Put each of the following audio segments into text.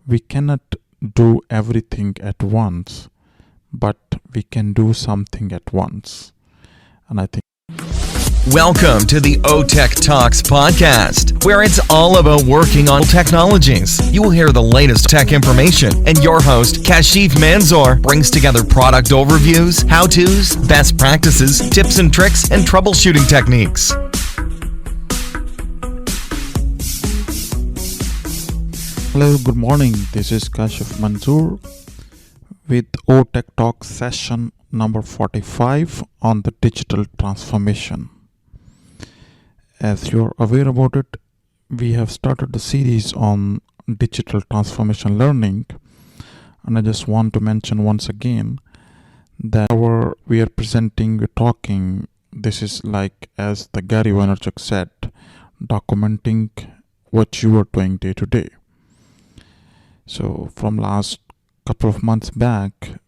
we cannot do everything at once, but we can do something at once. And I think Welcome to the OTech Talks podcast, where it's all about working on technologies. You will hear the latest tech information, and your host, Kashif Manzoor, brings together product overviews, how-tos, best practices, tips and tricks, and troubleshooting techniques. Hello, good morning. This is Kashif Manzoor with OTech Talks session number 45 on the digital transformation. As you're aware about it, we have started the series on digital transformation learning, and I just want to mention once again that we are presenting, we're talking, this is like, as the Gary Vaynerchuk said, documenting what you are doing day to day. So from last couple of months back,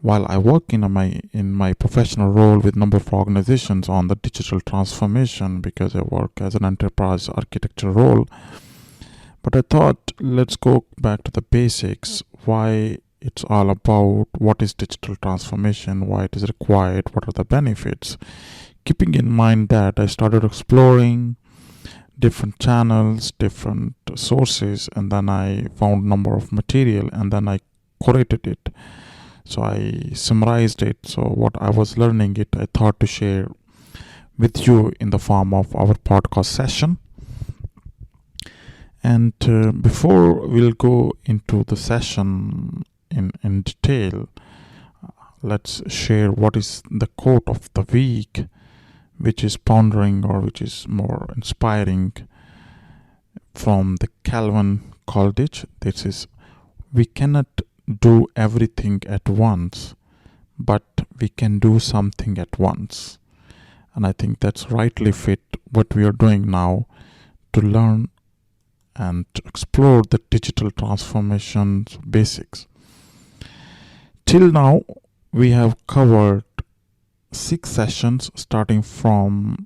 while I work in my professional role with number of organizations on the digital transformation, because I work as an enterprise architecture role, but I thought let's go back to the basics, why it's all about, what is digital transformation, why it is required, what are the benefits. Keeping in mind that I started exploring different channels, different sources, and then I found number of material, and then I curated it. So I summarized it. So what I was learning it, I thought to share with you in the form of our podcast session. And before we'll go into the session in detail, let's share what is the quote of the week, which is pondering or which is more inspiring, from the Calvin Coolidge. This is, we cannot do everything at once, but we can do something at once. And I think that's rightly fit what we are doing now to learn and to explore the digital transformation basics. Till now, we have covered 6 sessions starting from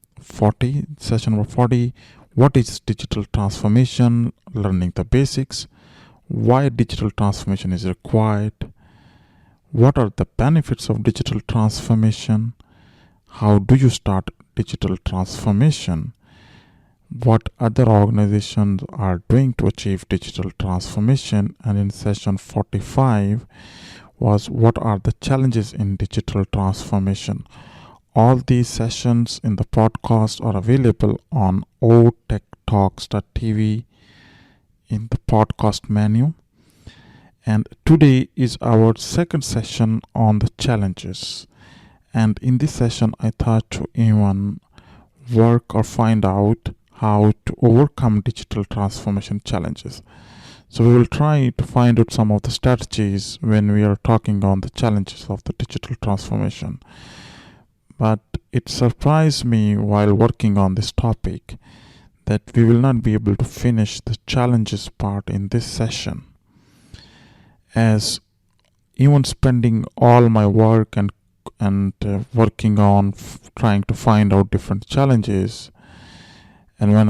session number 40. What is digital transformation? Learning the basics. Why digital transformation is required, what are the benefits of digital transformation, how do you start digital transformation, what other organizations are doing to achieve digital transformation, and in session 45 was, what are the challenges in digital transformation. All these sessions in the podcast are available on otechtalks.tv in the podcast menu. And today is our second session on the challenges. And in this session, I thought to even work or find out how to overcome digital transformation challenges. So we will try to find out some of the strategies when we are talking on the challenges of the digital transformation. But it surprised me while working on this topic that we will not be able to finish the challenges part in this session, as even spending all my work and working on trying to find out different challenges, and when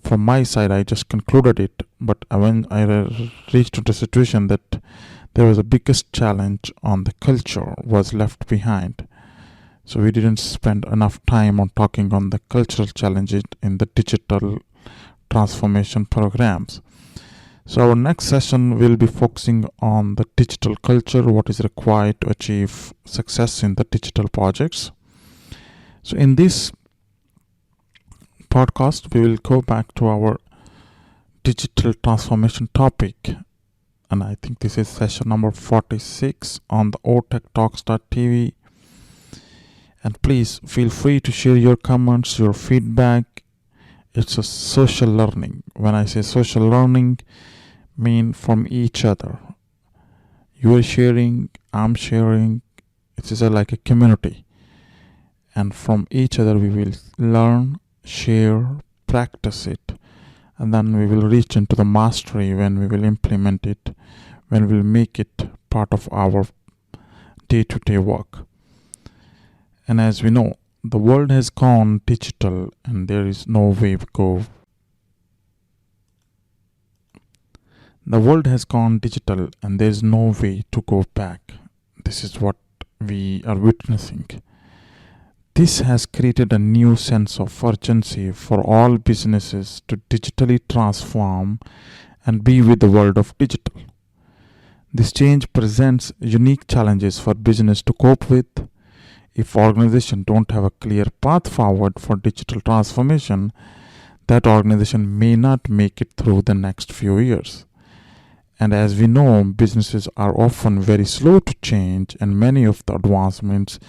from my side I just concluded it, but when I reached into a situation that there was a biggest challenge on the culture was left behind. So we didn't spend enough time on talking on the cultural challenges in the digital transformation programs. So our next session will be focusing on the digital culture, what is required to achieve success in the digital projects. So in this podcast, we will go back to our digital transformation topic. And I think this is session number 46 on the otechtalks.tv. And please feel free to share your comments, your feedback. It's a social learning. When I say social learning, mean from each other. You are sharing, I'm sharing. It is like a community. And from each other we will learn, share, practice it. And then we will reach into the mastery when we will implement it, when we will make it part of our day-to-day work. And as we know, the world has gone digital and there is no way to go. The world has gone digital and there is no way to go back. This is what we are witnessing. This has created a new sense of urgency for all businesses to digitally transform and be with the world of digital. This change presents unique challenges for business to cope with. If organizations don't have a clear path forward for digital transformation, that organization may not make it through the next few years. And as we know, businesses are often very slow to change, and many of the advancements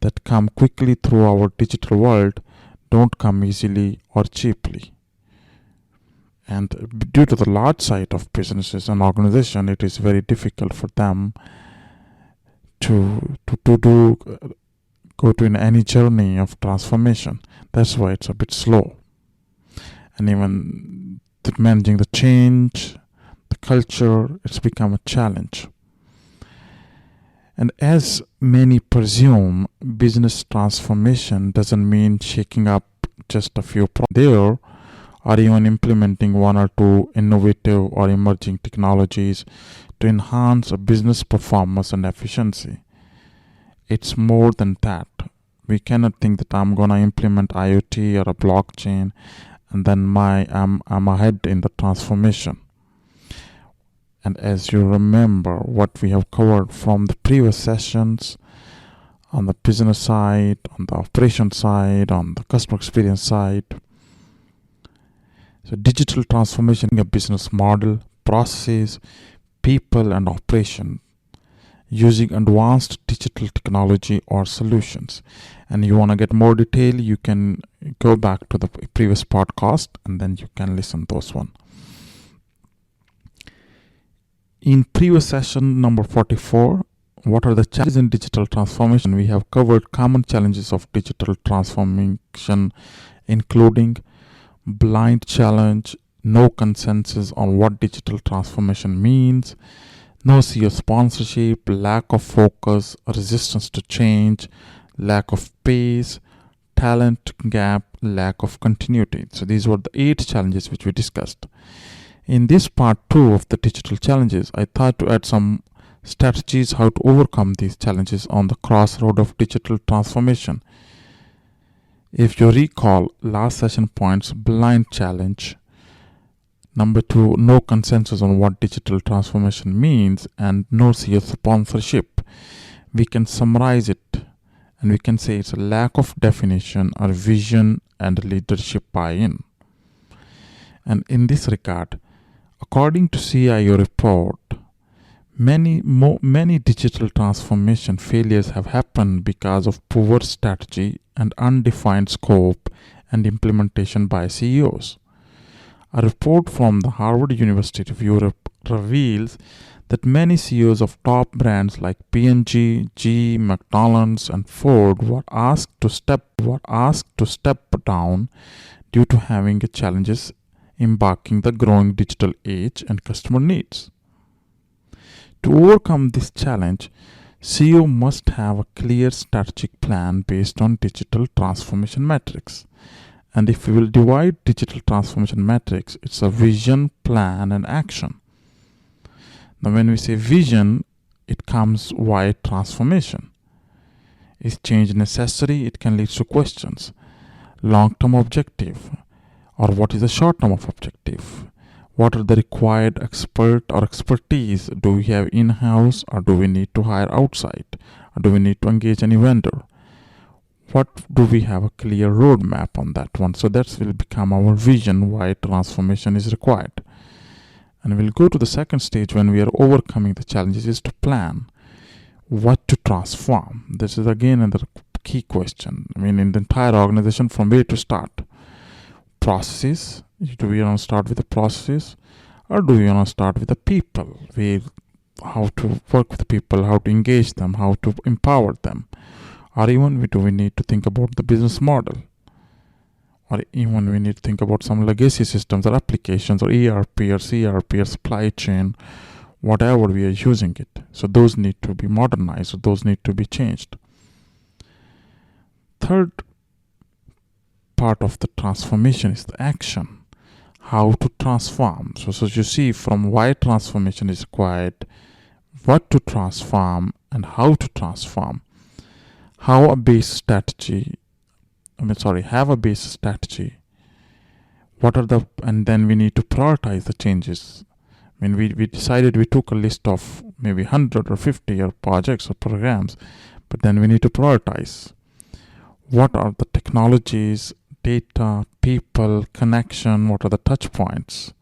that come quickly through our digital world don't come easily or cheaply. And due to the large size of businesses and organizations, it is very difficult for them to go to in any journey of transformation. That's why it's a bit slow. And even managing the change, the culture, it's become a challenge. And as many presume, business transformation doesn't mean shaking up just a few there, or even implementing one or two innovative or emerging technologies to enhance a business performance and efficiency. It's more than that. We cannot think that I'm going to implement IoT or a blockchain and then I'm ahead in the transformation. And as you remember what we have covered from the previous sessions on the business side, on the operation side, on the customer experience side. So digital transformation, a business model, processes, people and operation using advanced digital technology or solutions. And you want to get more detail, you can go back to the previous podcast and then you can listen to those one. In previous session number 44, what are the challenges in digital transformation? We have covered common challenges of digital transformation, including blind challenge, no consensus on what digital transformation means, no CEO sponsorship, lack of focus, resistance to change, lack of pace, talent gap, lack of continuity. So these were the 8 challenges which we discussed. In this part 2 of the digital challenges, I thought to add some strategies how to overcome these challenges on the crossroad of digital transformation. If you recall last session points, blind challenge, number 2, no consensus on what digital transformation means, and no CEO sponsorship, we can summarize it and we can say it's a lack of definition or vision and leadership buy-in. And in this regard, according to CIO report, many digital transformation failures have happened because of poor strategy and undefined scope and implementation by CEOs. A report from the Harvard University of Europe reveals that many CEOs of top brands like P&G, GE, McDonald's, and Ford were asked to step down due to having challenges embarking the growing digital age and customer needs. To overcome this challenge, CEO must have a clear strategic plan based on digital transformation metrics. And if we will divide digital transformation metrics, it's a vision, plan, and action. Now, when we say vision, it comes via transformation. Is change necessary? It can lead to questions. Long-term objective, or what is the short-term objective? What are the required expert or expertise? Do we have in-house or do we need to hire outside? Or do we need to engage any vendor? What do we have a clear roadmap on that one? So that will become our vision why transformation is required. And we'll go to the second stage when we are overcoming the challenges is to plan what to transform. This is again another key question. I mean, in the entire organization, from where to start? Processes. Do we want to start with the processes or do we want to start with the people? How to work with the people, how to engage them, how to empower them. Or even do we need to think about the business model? Or even we need to think about some legacy systems or applications or ERP or CRP or supply chain, whatever we are using it. So those need to be modernized, or those need to be changed. Third part of the transformation is the action. how to transform. So you see from why transformation is required, what to transform, and how to transform. Have a base strategy. What are the, and then we need to prioritize the changes. We decided, we took a list of maybe 100 or 50 or projects or programs, but then we need to prioritize. What are the technologies, data, people, connection, what are the touch points?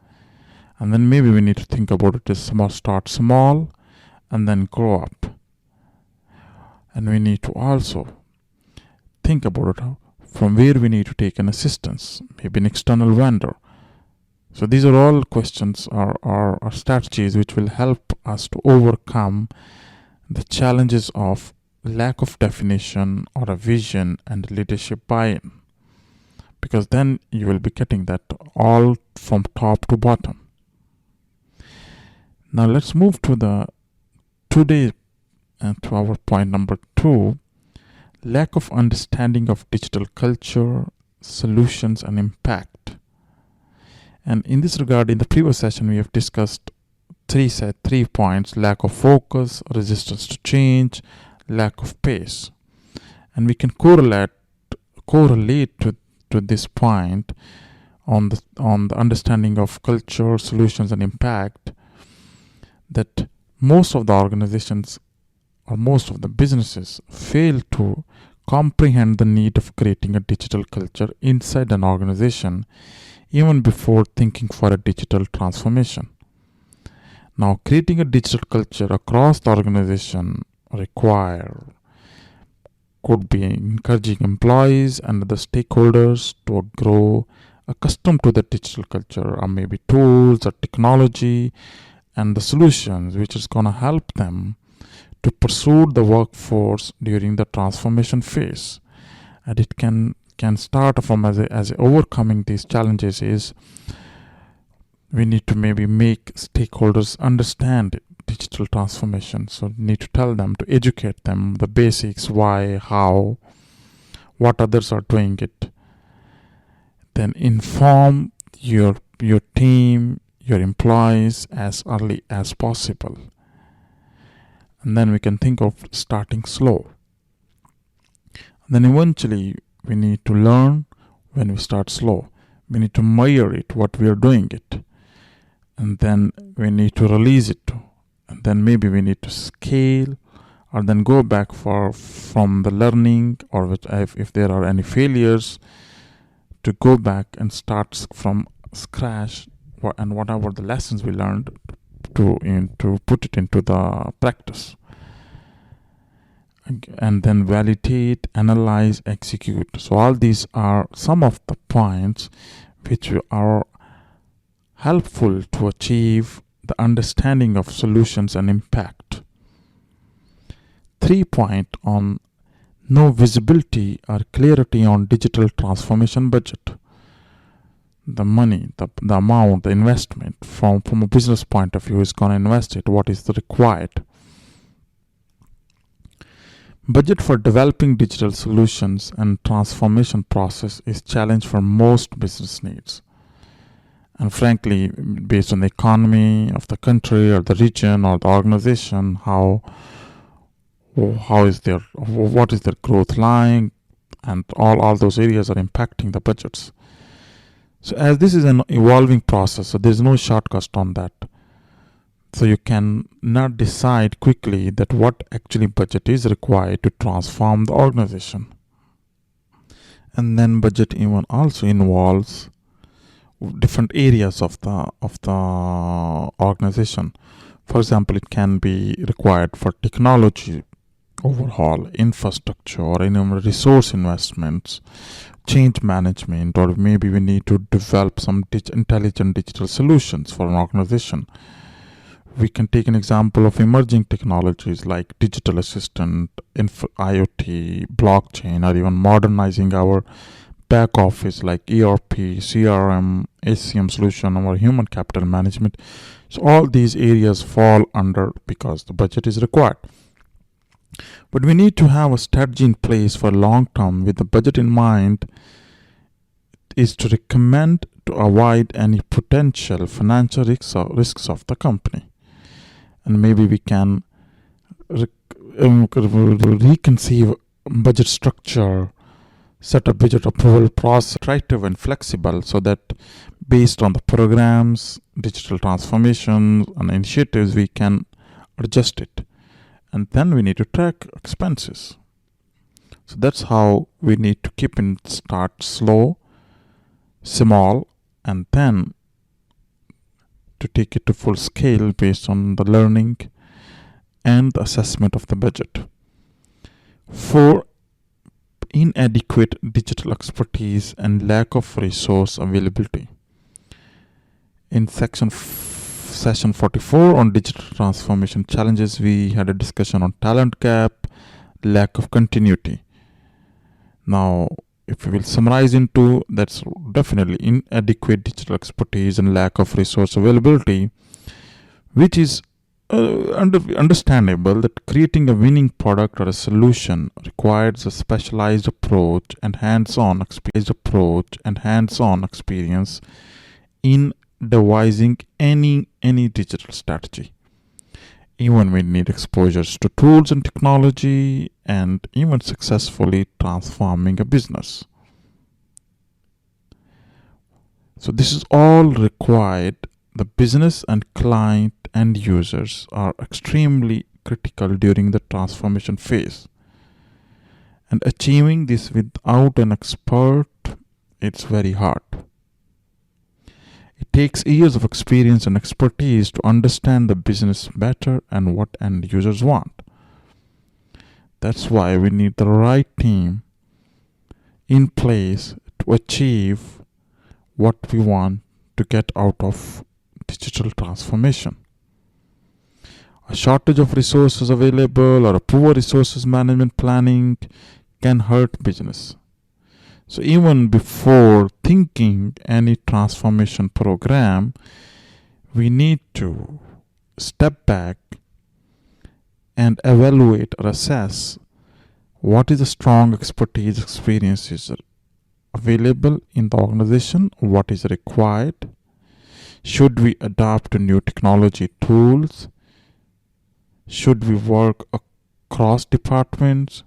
And then maybe we need to think about it as start small and then grow up. And we need to also think about it from where we need to take an assistance, maybe an external vendor. So these are all questions or strategies which will help us to overcome the challenges of lack of definition or a vision and leadership buy-in. Because then you will be getting that all from top to bottom. Now let's move to to our point number 2, lack of understanding of digital culture, solutions, and impact. And in this regard, in the previous session, we have discussed three points: lack of focus, resistance to change, lack of pace. And we can correlate to this point on the understanding of culture, solutions, and impact, that most of the organizations or most of the businesses fail to comprehend the need of creating a digital culture inside an organization even before thinking for a digital transformation. Now, creating a digital culture across the organization could be encouraging employees and other stakeholders to grow accustomed to the digital culture, or maybe tools or technology and the solutions which is going to help them to pursue the workforce during the transformation phase. And it can start from as overcoming these challenges is we need to maybe make stakeholders understand digital transformation. So we need to tell them, to educate them the basics, why, how, what others are doing it. Then inform your team, your employees as early as possible. And then we can think of starting slow. And then eventually we need to learn when we start slow. We need to measure it, what we are doing it. And then we need to release it. And then maybe we need to scale, or then go back from the learning, or if there are any failures, to go back and start from scratch, and whatever the lessons we learned to put it into the practice. And then validate, analyze, execute. So all these are some of the points which are helpful to achieve the understanding of solutions and impact. 3 point on no visibility or clarity on digital transformation budget. The money, the amount, the investment from a business point of view is going to invest it. What is the required? Budget for developing digital solutions and transformation process is challenge for most business needs. And frankly, based on the economy of the country or the region or the organization, what is their growth lying, and all those areas are impacting the budgets. So as this is an evolving process, so there's no shortcut on that. So you can not decide quickly that what actually budget is required to transform the organization. And then budget even also involves different areas of the organization. For example, it can be required for technology overhaul, infrastructure, or resource investments, change management, or maybe we need to develop some intelligent digital solutions for an organization. We can take an example of emerging technologies like digital assistant, IoT, blockchain, or even modernizing our back office like ERP, CRM, HCM solution, or human capital management. So all these areas fall under because the budget is required. But we need to have a strategy in place for long term with the budget in mind, is to recommend to avoid any potential financial risks of the company. And maybe we can reconceive budget structure, set a budget approval process, iterative and flexible, so that based on the programs, digital transformation and initiatives, we can adjust it. And then we need to track expenses. So that's how we need to keep in start slow, small, and then to take it to full scale based on the learning and the assessment of the budget. For inadequate digital expertise and lack of resource availability. In session 44 on digital transformation challenges, we had a discussion on talent gap, lack of continuity. Now, if we will summarize into, that's definitely inadequate digital expertise and lack of resource availability, which is understandable that creating a winning product or a solution requires a specialized approach and hands-on experience in devising any digital strategy. Even we need exposures to tools and technology, and even successfully transforming a business. So this is all required. The business and client and users are extremely critical during the transformation phase. And achieving this without an expert, it's very hard. It takes years of experience and expertise to understand the business better and what end users want. That's why we need the right team in place to achieve what we want to get out of digital transformation. A shortage of resources available or a poor resources management planning can hurt business. So even before thinking any transformation program, we need to step back and evaluate or assess what is the strong expertise, experiences available in the organization, what is required, should we adopt new technology tools, should we work across departments,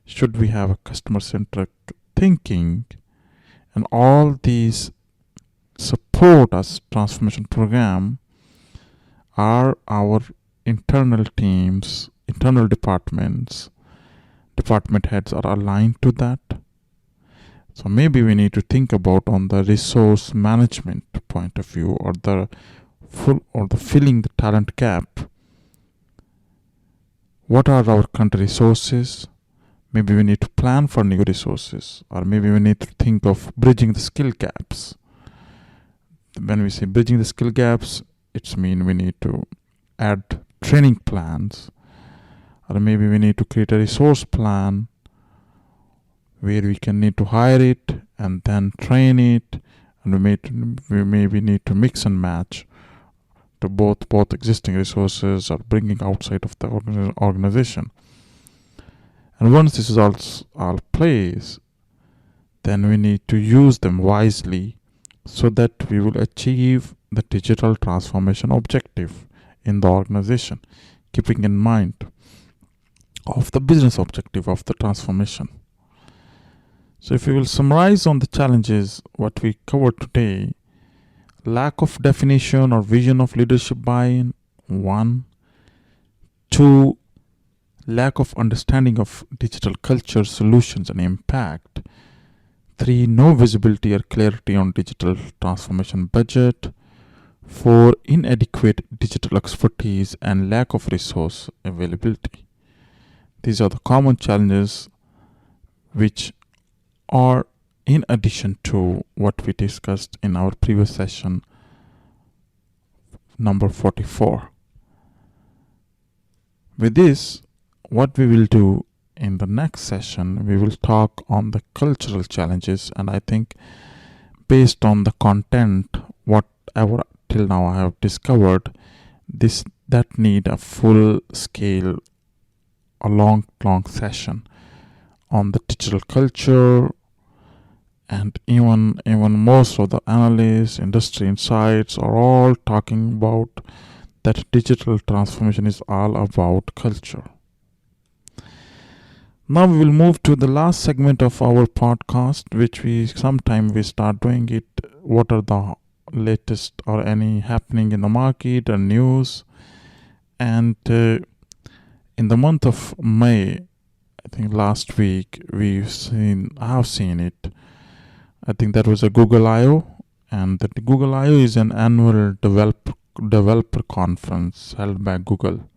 should we have a customer-centric thinking, and all these support us transformation program are our internal teams, internal departments, department heads are aligned to that. So maybe we need to think about on the resource management point of view, or the filling the talent gap. What are our current resources? Maybe we need to plan for new resources, or maybe we need to think of bridging the skill gaps. When we say bridging the skill gaps, it's mean we need to add training plans, or maybe we need to create a resource plan where we can need to hire it and then train it, and we maybe need to mix and match to both existing resources or bringing outside of the organization. And once this is all plays, then we need to use them wisely so that we will achieve the digital transformation objective in the organization, keeping in mind of the business objective of the transformation. So if we will summarize on the challenges what we covered today: lack of definition or vision of leadership buy-in, 1. 2. Lack of understanding of digital culture, solutions, and impact. 3. No visibility or clarity on digital transformation budget. 4. Inadequate digital expertise and lack of resource availability. These are the common challenges which are in addition to what we discussed in our previous session, number 44. With this, what we will do in the next session, we will talk on the cultural challenges, and I think based on the content, whatever till now I have discovered, that need a full scale, a long session on the digital culture and even most of the analysts, industry insights are all talking about that digital transformation is all about culture. Now we will move to the last segment of our podcast, which we start doing it. What are the latest or any happening in the market and news? And in the month of May, I think last week I have seen it. I think that was a Google I/O, and that Google I/O is an annual developer conference held by Google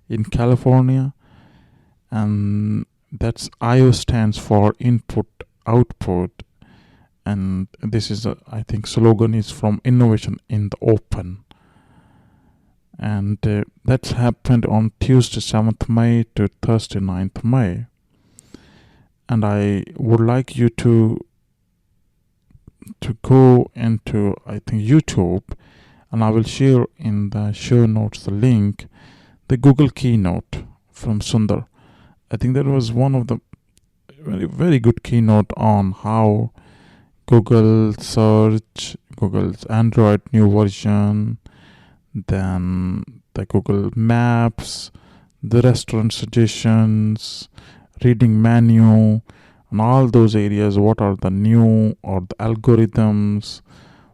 in California, and that's I/O stands for input output, and this is I think slogan is from innovation in the open, and that's happened on Tuesday 7th May to Thursday 9th May, and I would like you to go into I think YouTube, and I will share in the show notes the link, the Google keynote from Sundar. I think that was one of the very, very good keynote on how Google search, Google's Android new version, then the Google Maps, the restaurant suggestions, reading menu, and all those areas. What are the new or the algorithms?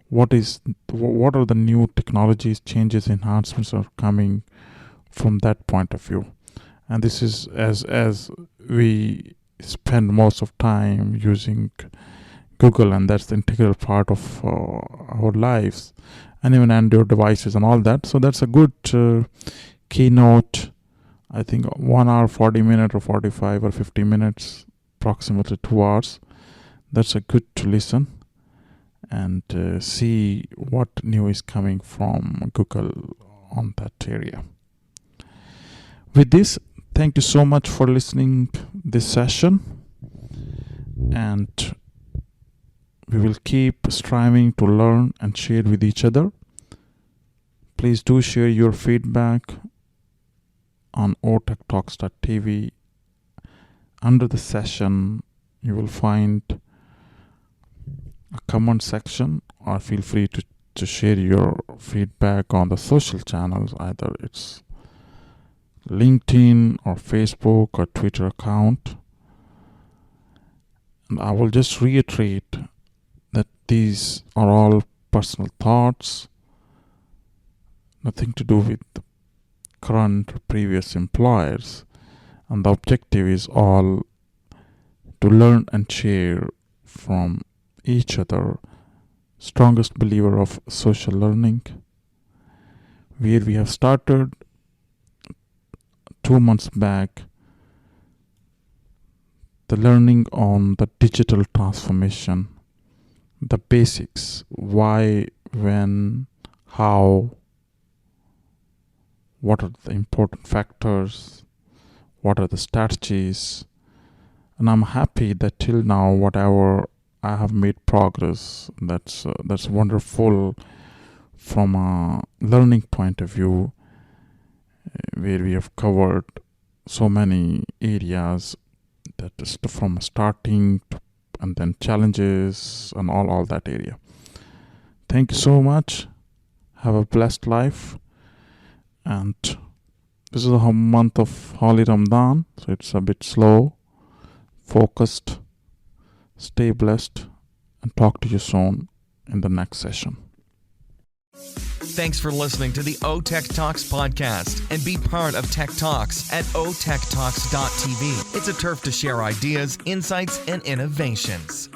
What are the new technologies, changes, enhancements are coming from that point of view? And this is as we spend most of time using Google, and that's the integral part of our lives, and even Android devices and all that. So that's a good keynote. I think 1 hour 40 minutes or 45 or 50 minutes, approximately 2 hours. That's a good to listen and see what new is coming from Google on that area. With this, thank you so much for listening this session, and we will keep striving to learn and share with each other. Please do share your feedback on otechtalks.tv. Under the session, you will find a comment section, or feel free to share your feedback on the social channels, either it's LinkedIn or Facebook or Twitter account. And I will just reiterate that these are all personal thoughts, nothing to do with the current or previous employers, and the objective is all to learn and share from each other. Strongest believer of social learning, where we have started 2 months back the learning on the digital transformation, the basics, why, when, how, what are the important factors, what are the strategies. And I'm happy that till now, whatever I have made progress, that's wonderful from a learning point of view, where we have covered so many areas, that is from starting to, and then challenges and all that area. Thank you so much. Have a blessed life. And this is a month of Holy Ramadan, so it's a bit slow, focused. Stay blessed, and talk to you soon in the next session. Thanks for listening to the O Tech Talks podcast, and be part of Tech Talks at otechtalks.tv. It's a turf to share ideas, insights, and innovations.